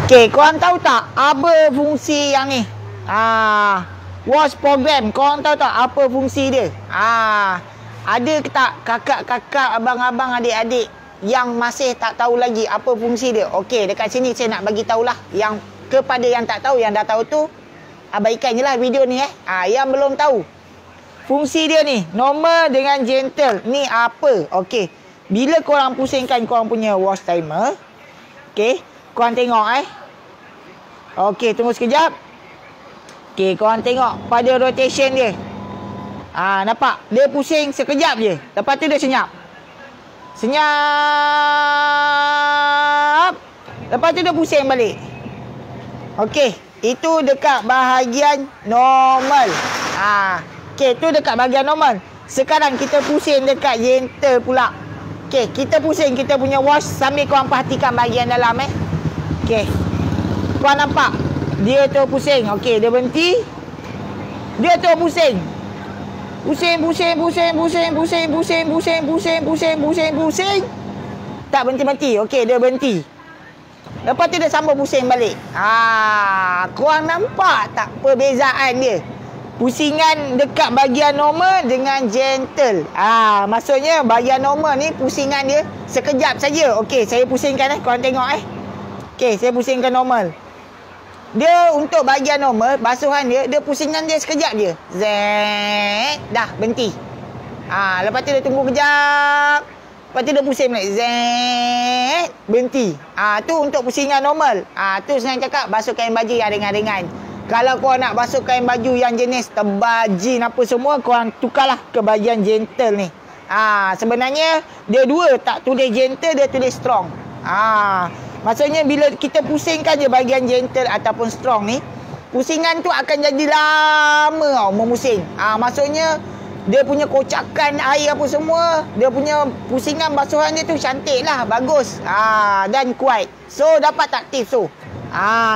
Okey, korang tahu tak apa fungsi yang ni? Wash program. Korang tahu tak apa fungsi dia? Ada ke tak kakak-kakak, abang-abang, adik-adik yang masih tak tahu lagi apa fungsi dia? Okey, dekat sini saya nak bagi tahulah yang kepada yang tak tahu, yang dah tahu tu abaikan je lah video ni Yang belum tahu. Fungsi dia ni, normal dengan gentle. Ni apa? Okey. Bila korang pusingkan korang punya wash timer, okey, korang tengok okey, tunggu sekejap. Okey, korang tengok pada rotation dia. Nampak? Dia pusing sekejap je. Lepas tu dia senyap. Senyap. Lepas tu dia pusing balik. Okey, itu dekat bahagian normal. Okey, tu dekat bahagian normal. Sekarang kita pusing dekat gentle pula. Okey, kita pusing kita punya wash sambil korang perhatikan bahagian dalam Okey. Korang nampak? Dia tu pusing. Okey, dia berhenti. Dia tu pusing. Pusing. Tak berhenti-berhenti. Okey, dia berhenti. Lepas tu dia sambung pusing balik. Korang nampak tak perbezaan dia? Pusingan dekat bahagian normal dengan gentle. Maksudnya bahagian normal ni pusingan dia sekejap saja. Okey, saya pusingkan korang tengok Okey, saya pusingkan normal. Dia untuk bahagian normal, basuhan dia pusingan dia sekejap je. Zet, dah berhenti. Lepas tu dia tunggu kejap. Lepas tu dia pusing balik. Zet, berhenti. Tu untuk pusingan normal. Tu senang cakap basuh kain baju yang ringan-ringan. Kalau korang nak basuh kain baju yang jenis tebal, jean apa semua, korang tukarlah ke bahagian gentle ni. Sebenarnya dia dua, tak tulis gentle, dia tulis strong. Maksudnya bila kita pusingkan je bahagian gentle ataupun strong ni, pusingan tu akan jadi lama memusing. Maksudnya dia punya kocakan air apa semua, dia punya pusingan basuhan dia tu cantik lah, bagus. Dan kuat. So dapat tak tips tu?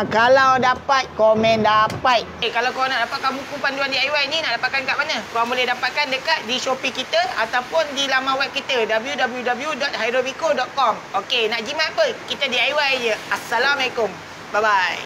Kalau dapat, komen dapat. Kalau korang nak dapatkan buku panduan DIY ni, nak dapatkan kat mana? Korang boleh dapatkan dekat di Shopee kita ataupun di laman web kita www.hairobiko.com. Okey, nak jimat apa? Kita DIY je. Assalamualaikum. Bye-bye.